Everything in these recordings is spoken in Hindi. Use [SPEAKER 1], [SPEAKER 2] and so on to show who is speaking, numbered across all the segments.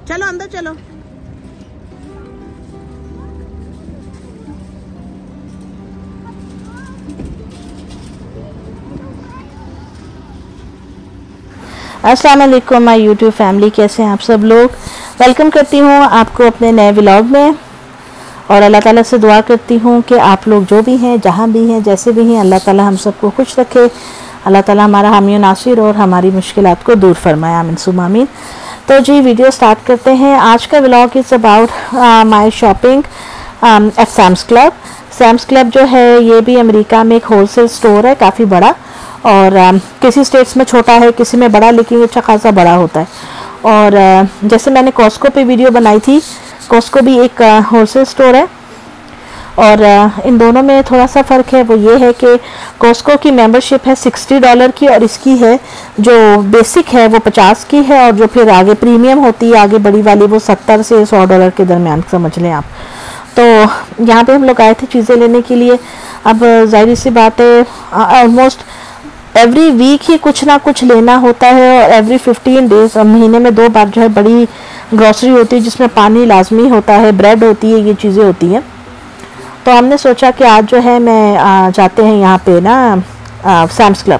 [SPEAKER 1] चलो अंदर चलो। अस्सलाम वालेकुम माय यूट्यूब फैमिली, कैसे हैं आप सब लोग। वेलकम करती हूँ आपको अपने नए व्लॉग में और अल्लाह ताला से दुआ करती हूँ कि आप लोग जो भी हैं, जहाँ भी हैं, जैसे भी हैं, अल्लाह ताला हम सबको खुश रखे। अल्लाह ताला हमारा हामी नासिर और हमारी मुश्किलात को दूर फरमाए, आमीन सुम्मा आमीन। तो जी वीडियो स्टार्ट करते हैं। आज का vlog is about my shopping at Sam's club. Sam's club जो है ये भी अमेरिका में एक होलसेल स्टोर है, काफ़ी बड़ा, और किसी स्टेट्स में छोटा है, किसी में बड़ा, लेकिन अच्छा खासा बड़ा होता है। और जैसे मैंने कॉस्को पे वीडियो बनाई थी, कॉस्को भी एक होलसेल स्टोर है और इन दोनों में थोड़ा सा फ़र्क है। वो ये है कि कॉस्को की मेंबरशिप है $60 की और इसकी है जो बेसिक है वो 50 की है, और जो फिर आगे प्रीमियम होती है आगे बड़ी वाली वो $70 से $100 के दरमियान समझ लें आप। तो यहाँ पे हम लोग आए थे चीज़ें लेने के लिए। अब जाहिर सी बात है ऑलमोस्ट एवरी वीक ही कुछ ना कुछ लेना होता है और एवरी 15 डेज महीने में 2 बार जो है बड़ी ग्रॉसरी होती है जिसमें पानी लाजमी होता है, ब्रेड होती है, ये चीज़ें होती हैं। तो हमने सोचा कि आज जो है मैं जाते हैं यहाँ पे ना सैम्स क्लब।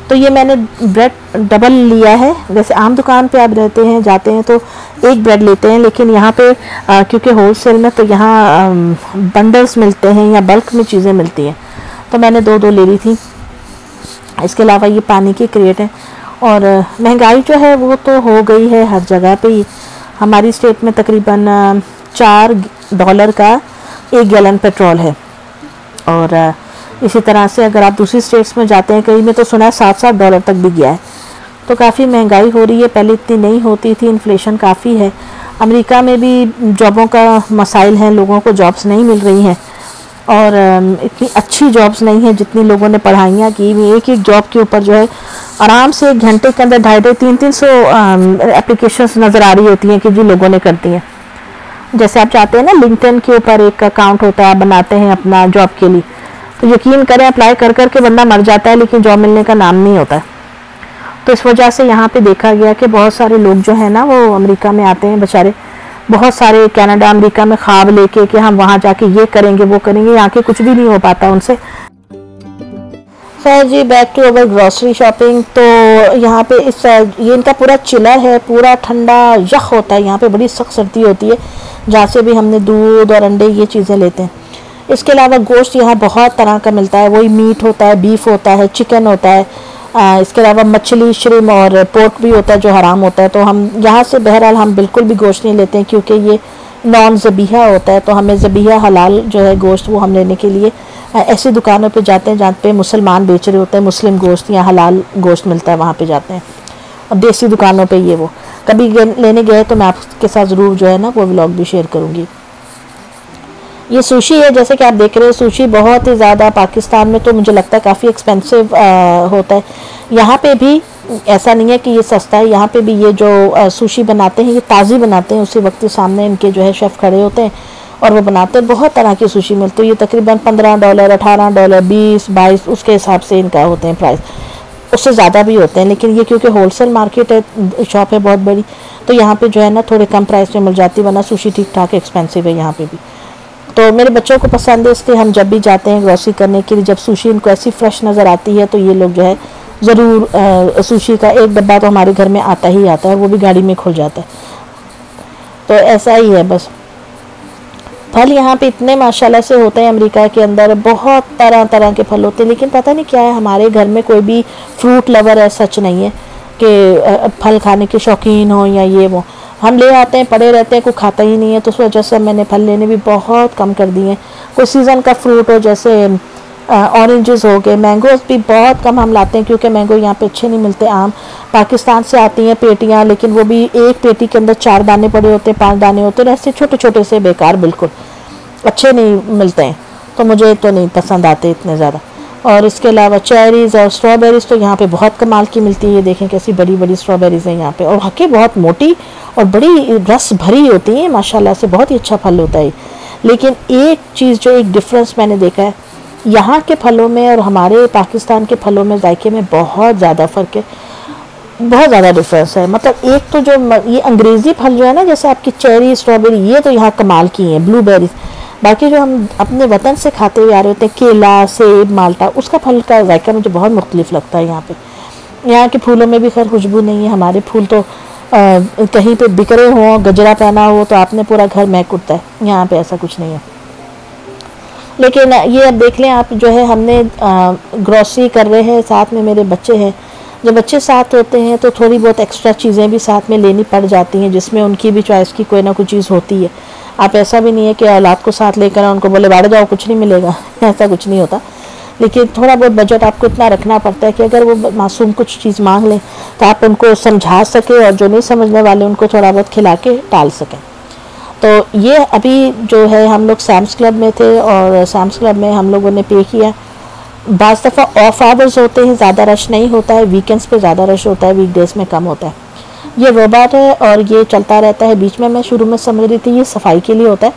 [SPEAKER 1] तो ये मैंने ब्रेड डबल लिया है। वैसे आम दुकान पे आप रहते हैं जाते हैं तो एक ब्रेड लेते हैं, लेकिन यहाँ पे क्योंकि होलसेल में तो यहाँ बंडल्स मिलते हैं या बल्क में चीज़ें मिलती हैं, तो मैंने 2 ली ली थी। इसके अलावा ये पानी की क्रेट है। और महंगाई जो है वो तो हो गई है हर जगह पे ही। हमारी स्टेट में तकरीबन $4 का 1 गैलन पेट्रोल है, और इसी तरह से अगर आप दूसरी स्टेट्स में जाते हैं, कहीं में तो सुना है $7 तक भी गया है। तो काफ़ी महंगाई हो रही है, पहले इतनी नहीं होती थी, इन्फ्लेशन काफ़ी है। अमेरिका में भी जॉबों का मसाइल हैं, लोगों को जॉब्स नहीं मिल रही हैं और इतनी अच्छी जॉब्स नहीं है जितनी लोगों ने पढ़ाइयाँ की। एक एक जॉब के ऊपर जो है आराम से 1 घंटे के अंदर 250-300 एप्लीकेशंस नज़र आ रही होती हैं कि जी लोगों ने करती हैं। जैसे आप चाहते हैं ना लिंक्डइन के ऊपर एक अकाउंट होता है, बनाते हैं अपना जॉब के लिए, तो यकीन करें अप्लाई कर कर के बंदा मर जाता है लेकिन जॉब मिलने का नाम नहीं होता है। तो इस वजह से यहाँ पे देखा गया कि बहुत सारे लोग जो है ना वो अमेरिका में आते हैं बेचारे, बहुत सारे कनाडा अमेरिका में ख्वाब लेके कि हम वहाँ जाके ये करेंगे वो करेंगे, यहाँ के कुछ भी नहीं हो पाता उनसे। खैर जी, back to our grocery shopping. तो यहाँ पे ये इनका पूरा चिलर है, पूरा ठंडा यख होता है। यहाँ पे बड़ी सख्त सर्दी होती है, जहाँ से भी हमने दूध और अंडे ये चीज़ें लेते हैं। इसके अलावा गोश्त यहाँ बहुत तरह का मिलता है, वही मीट होता है, बीफ होता है, चिकन होता है। इसके अलावा मछली, श्रिम और पोर्क भी होता है जो हराम होता है। तो हम यहाँ से बहरहाल हम बिल्कुल भी गोश्त नहीं लेते हैं क्योंकि ये नॉन ज़बीहा होता है। तो हमें ज़बीहा हलाल जो है गोश्त वो हम लेने के लिए ऐसी दुकानों पे जाते हैं जहाँ पे मुसलमान बेच रहे होते हैं, मुस्लिम गोश्त या हलाल गोश्त मिलता है, वहाँ पे जाते हैं। और देसी दुकानों पे ये वो कभी लेने गए तो मैं आपके साथ ज़रूर जो है ना वो व्लॉग भी शेयर करूँगी। ये सुशी है, जैसे कि आप देख रहे हैं, सुशी बहुत ही ज़्यादा पाकिस्तान में तो मुझे लगता है काफ़ी एक्सपेंसिव होता है। यहाँ पे भी ऐसा नहीं है कि ये सस्ता है, यहाँ पे भी ये जो सुशी बनाते हैं ये ताज़ी बनाते हैं, उसी वक्त सामने इनके जो है शेफ़ खड़े होते हैं और वो बनाते हैं। बहुत तरह की सुशी मिलती है, ये तकरीबन $15, $18, $20, $22 उसके हिसाब से इनका होते हैं प्राइस, उससे ज़्यादा भी होते हैं। लेकिन ये क्योंकि होलसेल मार्केट है, शॉप है बहुत बड़ी, तो यहाँ पे जो है ना थोड़े कम प्राइस में मिल जाती है, वरना सुशी ठीक ठाक एक्सपेंसिव है यहाँ पे भी। तो मेरे बच्चों को पसंद है, इसलिए हम जब भी जाते हैं ग्रॉसरी करने के लिए, जब सुशी इनको ऐसी फ्रेश नज़र आती है तो ये लोग जो है ज़रूर सुशी का 1 डब्बा तो हमारे घर में आता ही आता है, वो भी गाड़ी में खुल जाता है। तो ऐसा ही है बस। फल यहाँ पे इतने माशाल्लाह से होते हैं, अमेरिका के अंदर बहुत तरह तरह के फल होते हैं, लेकिन पता नहीं क्या है हमारे घर में कोई भी फ्रूट लवर है सच नहीं है कि फल खाने के शौकीन हो या ये वो। हम ले आते हैं, पड़े रहते हैं, कोई खाता ही नहीं है, तो उस वजह से मैंने फल लेने भी बहुत कम कर दिए हैं। कोई सीज़न का फ्रूट हो जैसे ऑरेंजेस हो गए, मैंगोज़ भी बहुत कम हम लाते हैं क्योंकि मैंगो यहाँ पे अच्छे नहीं मिलते। आम पाकिस्तान से आती हैं पेटियाँ, लेकिन वो भी एक पेटी के अंदर 4 दाने पड़े होते हैं, 5 दाने होते हैं, ऐसे छोटे छोटे से बेकार, बिल्कुल अच्छे नहीं मिलते हैं, तो मुझे तो नहीं पसंद आते इतने ज़्यादा। और इसके अलावा चेरीज़ और स्ट्रॉबेरीज़ तो यहाँ पे बहुत कमाल की मिलती है। ये देखें कैसी बड़ी बड़ी स्ट्रॉबेरीज़ हैं यहाँ पे, और हक़ें बहुत मोटी और बड़ी रस भरी होती हैं माशाल्लाह से, बहुत ही अच्छा फल होता है। लेकिन एक चीज़ जो एक डिफरेंस मैंने देखा है यहाँ के फलों में और हमारे पाकिस्तान के फलों में जायके में बहुत ज़्यादा फ़र्क है। बहुत ज़्यादा डिफरेंस है। मतलब एक तो जो ये अंग्रेज़ी फल जो है ना, जैसे आपकी चेरी, स्ट्रॉबेरी, ये तो यहाँ कमाल की हैं, ब्लूबेरीज। बाकी जो हम अपने वतन से खाते हुए आ रहे होते हैं, केला, सेब, माल्टा, उसका फल का जायका मुझे बहुत मुख्तलिफ लगता है। यहाँ पे, यहाँ के फूलों में भी खैर खुशबू नहीं है। हमारे फूल तो कहीं पे बिखरे हों, गजरा पहना हो तो आपने पूरा घर महक उठता है। यहाँ पे ऐसा कुछ नहीं है। लेकिन ये अब देख लें आप, जो है हमने ग्रॉसरी कर रहे हैं, साथ में मेरे बच्चे हैं। जब बच्चे साथ होते हैं तो थोड़ी बहुत एक्स्ट्रा चीज़ें भी साथ में लेनी पड़ जाती हैं, जिसमें उनकी भी चॉइस की कोई ना कोई चीज़ होती है। आप ऐसा भी नहीं है कि औलाद को साथ लेकर उनको बोले बाहर जाओ कुछ नहीं मिलेगा, ऐसा कुछ नहीं होता। लेकिन थोड़ा बहुत बजट आपको इतना रखना पड़ता है कि अगर वो मासूम कुछ चीज़ मांग लें तो आप उनको समझा सकें, और जो नहीं समझने वाले उनको थोड़ा बहुत खिला के टाल सकें। तो ये अभी जो है हम लोग सैम्स क्लब में थे, और सैम्स क्लब में हम लोगों ने पे किया। बाज़ दफ़ा ऑफ आवर्स होते हैं, ज़्यादा रश नहीं होता है, वीकेंड्स पे ज़्यादा रश होता है, वीकडेज़ में कम होता है। ये वो बात है, और ये चलता रहता है। बीच में मैं शुरू में समझ रही थी ये सफाई के लिए होता है,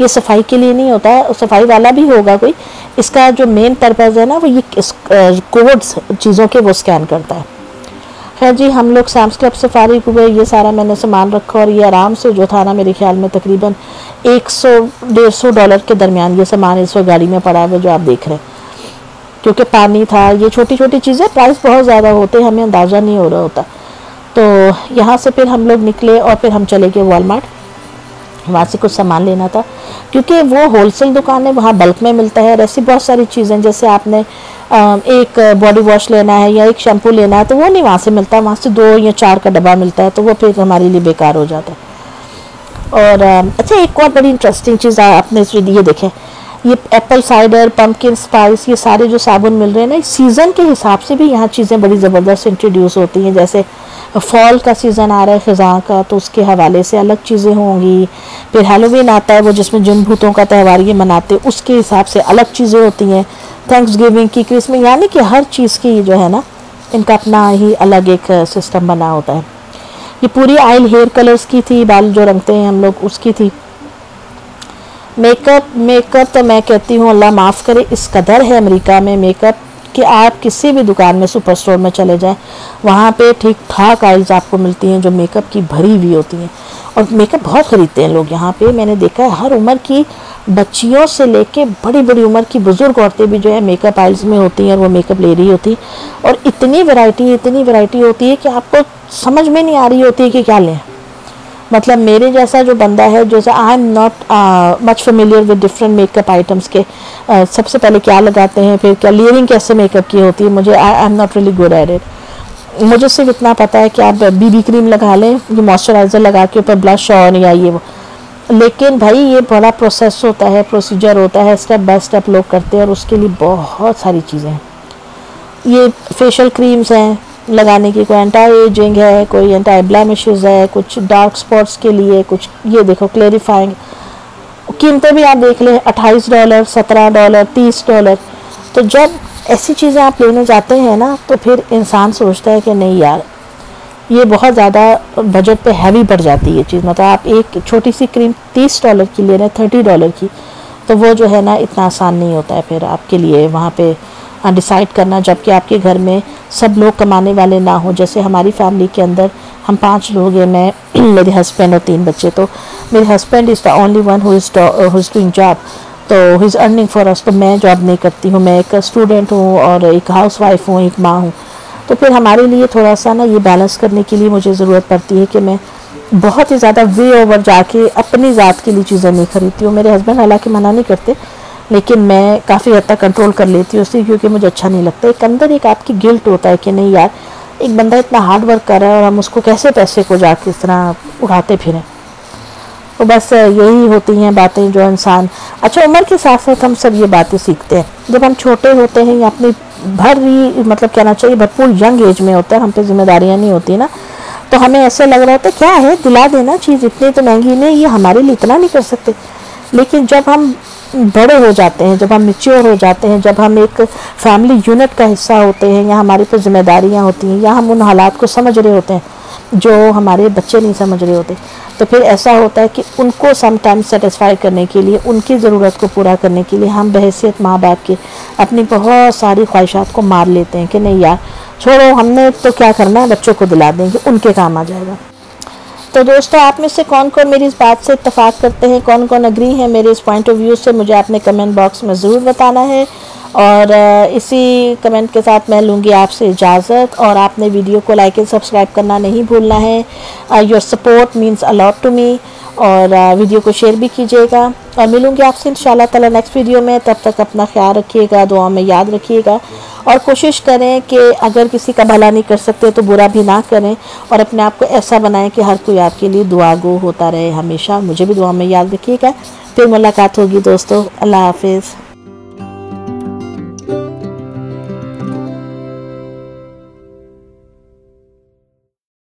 [SPEAKER 1] ये सफाई के लिए नहीं होता है। सफाई वाला भी होगा कोई, इसका जो मेन पर्पज़ है ना, वो ये कोड्स चीज़ों के वो स्कैन करता है। खैर जी, हम लोग सैम्स क्लब से फारिग हुए, ये सारा मैंने सामान रखा, और ये आराम से जो था ना, मेरे ख्याल में तकरीबन $100-150 के दरमियान ये सामान इस वक्त गाड़ी में पड़ा हुआ जो आप देख रहे हैं। क्योंकि पानी था, ये छोटी छोटी चीज़ें, प्राइस बहुत ज़्यादा होते, हमें अंदाज़ा नहीं हो रहा होता। तो यहाँ से फिर हम लोग निकले और फिर हम चले गए वॉलमार्ट। वहाँ से कुछ सामान लेना था, क्योंकि वो होलसेल दुकान है, वहाँ बल्क में मिलता है। और ऐसी बहुत सारी चीज़ें, जैसे आपने एक बॉडी वॉश लेना है या एक शैम्पू लेना है, तो वो नहीं वहाँ से मिलता, वहाँ से 2 या 4 का डब्बा मिलता है, तो वो फिर हमारे लिए बेकार हो जाता है। और अच्छा, एक और बड़ी इंटरेस्टिंग चीज़ आपने इस वीडियो देखें, ये एप्पल साइडर, पम्पकिन स्पाइस, ये सारे जो साबुन मिल रहे हैं ना, इस सीज़न के हिसाब से भी यहाँ चीज़ें बड़ी ज़बरदस्त इंट्रोड्यूस होती हैं। जैसे फॉल का सीज़न आ रहा है ख़ज़ां का, तो उसके हवाले से अलग चीज़ें होंगी। फिर हैलोवीन आता है, वो जिसमें जिन भूतों का त्यौहार ये मनाते हैं, उसके हिसाब से अलग चीज़ें होती हैं। थैंक्स गिविंग की, क्रिसमस, यानी कि हर चीज़ की जो है ना, इनका अपना ही अलग एक सिस्टम बना होता है। ये पूरी आयल हेयर कलर्स की थी, बाल जो रंगते हैं हम लोग, उसकी थी। मेकअप तो मैं कहती हूँ अल्लाह माफ़ करे, इस कदर है अमेरिका में मेकअप कि आप किसी भी दुकान में, सुपर स्टोर में चले जाएं, वहाँ पे ठीक ठाक आइल्स आपको मिलती हैं जो मेकअप की भरी हुई होती हैं। और मेकअप बहुत ख़रीदते हैं लोग यहाँ पे, मैंने देखा है। हर उम्र की बच्चियों से लेके बड़ी बड़ी उम्र की बुज़ुर्ग औरतें भी जो है मेकअप आइल्स में होती हैं, और वो मेकअप ले रही होती। और इतनी वैरायटी होती है कि आपको समझ में नहीं आ रही होती है कि क्या लें। मतलब मेरे जैसा जो बंदा है, जैसे I am not much familiar with different makeup items के, सबसे पहले क्या लगाते हैं, फिर क्या लेयरिंग कैसे मेकअप की होती है, मुझे I am not really good at it. मुझे सिर्फ इतना पता है कि आप बीबी क्रीम लगा लें, ये मॉइस्चराइज़र लगा के ऊपर ब्लश ऑन या ये वो। लेकिन भाई ये बड़ा प्रोसेस होता है, प्रोसीजर होता है, स्टेप बाय स्टेप लोग करते हैं, और उसके लिए बहुत सारी चीज़ें हैं। ये फेशियल क्रीम्स हैं लगाने की, कोई एंटी एजिंग है, कोई एंटी ब्लेमिशेस है, कुछ डार्क स्पॉट्स के लिए, कुछ ये देखो क्लेरिफाइंग। कीमतें भी आप देख लें, $28, $17, $30। तो जब ऐसी चीज़ें आप लेने जाते हैं ना, तो फिर इंसान सोचता है कि नहीं यार, ये बहुत ज़्यादा बजट पे हैवी पड़ जाती है ये चीज़। मतलब आप एक छोटी सी क्रीम $30 की ले रहे हैं, $30 की, तो वो जो है ना इतना आसान नहीं होता है फिर आपके लिए वहाँ पे डिसाइड करना, जबकि आपके घर में सब लोग कमाने वाले ना हो। जैसे हमारी फैमिली के अंदर हम 5 लोग हैं, मैं, मेरे हस्बैंड और 3 बच्चे। तो मेरे husband is the only one who is doing job, तो ही इज़ अर्निंग फॉर अस। तो मैं जॉब नहीं करती हूँ, मैं एक स्टूडेंट हूँ और एक हाउस वाइफ हूँ, एक माँ हूँ। तो फिर हमारे लिए थोड़ा सा ना ये बैलेंस करने के लिए मुझे ज़रूरत पड़ती है कि मैं बहुत ही ज़्यादा वे ओवर जाके अपनी ज़ात के लिए चीज़ें नहीं खरीदती हूँ। मेरे हस्बैंड हालांकि मना नहीं करते, लेकिन मैं काफ़ी हद तक कंट्रोल कर लेती हूँ उससे, क्योंकि मुझे अच्छा नहीं लगता। एक अंदर एक आपकी गिल्ट होता है कि नहीं यार, एक बंदा इतना हार्ड वर्क कर रहा है और हम उसको कैसे पैसे को जाके इस तरह उड़ाते फिरें। तो बस यही होती हैं बातें जो इंसान, अच्छा उम्र के साथ साथ हम सब ये बातें सीखते हैं। जब हम छोटे होते हैं या अपनी मतलब कहना चाहिए भरपूर यंग एज में होता है, हम पे जिम्मेदारियाँ नहीं होती ना, तो हमें ऐसे लग रहा होता है क्या है, दिला देना चीज़ इतनी तो महंगी नहीं, ये हमारे लिए इतना नहीं कर सकते। लेकिन जब हम बड़े हो जाते हैं, जब हम मैच्योर हो जाते हैं, जब हम एक फैमिली यूनिट का हिस्सा होते हैं, या हमारे पर जिम्मेदारियाँ होती हैं, या हम उन हालात को समझ रहे होते हैं जो हमारे बच्चे नहीं समझ रहे होते, तो फिर ऐसा होता है कि उनको समटाइम्स सेटिस्फाई करने के लिए, उनकी ज़रूरत को पूरा करने के लिए हम बहैसियत माँ बाप के अपनी बहुत सारी ख्वाहिशात को मार लेते हैं कि नहीं यार छोड़ो, हमने तो क्या करना है, बच्चों को दिला देंगे, उनके काम आ जाएगा। तो दोस्तों, आप में से कौन कौन मेरी इस बात से इत्तेफाक करते हैं, कौन कौन अग्री है मेरे इस पॉइंट ऑफ व्यू से, मुझे आपने कमेंट बॉक्स में ज़रूर बताना है। और इसी कमेंट के साथ मैं लूँगी आपसे इजाज़त, और आपने वीडियो को लाइक एंड सब्सक्राइब करना नहीं भूलना है। Your support means a lot to me. और वीडियो को शेयर भी कीजिएगा, और मिलूँगी आपसे इंशाल्लाह ताला नेक्स्ट वीडियो में। तब तक अपना ख्याल रखिएगा, दुआ में याद रखिएगा, और कोशिश करें कि अगर किसी का भला नहीं कर सकते तो बुरा भी ना करें, और अपने आप को ऐसा बनाएं कि हर कोई आपके लिए दुआगो होता रहे हमेशा। मुझे भी दुआ में याद रखिएगा। फिर मुलाकात होगी दोस्तों। अल्लाह हाफिज़।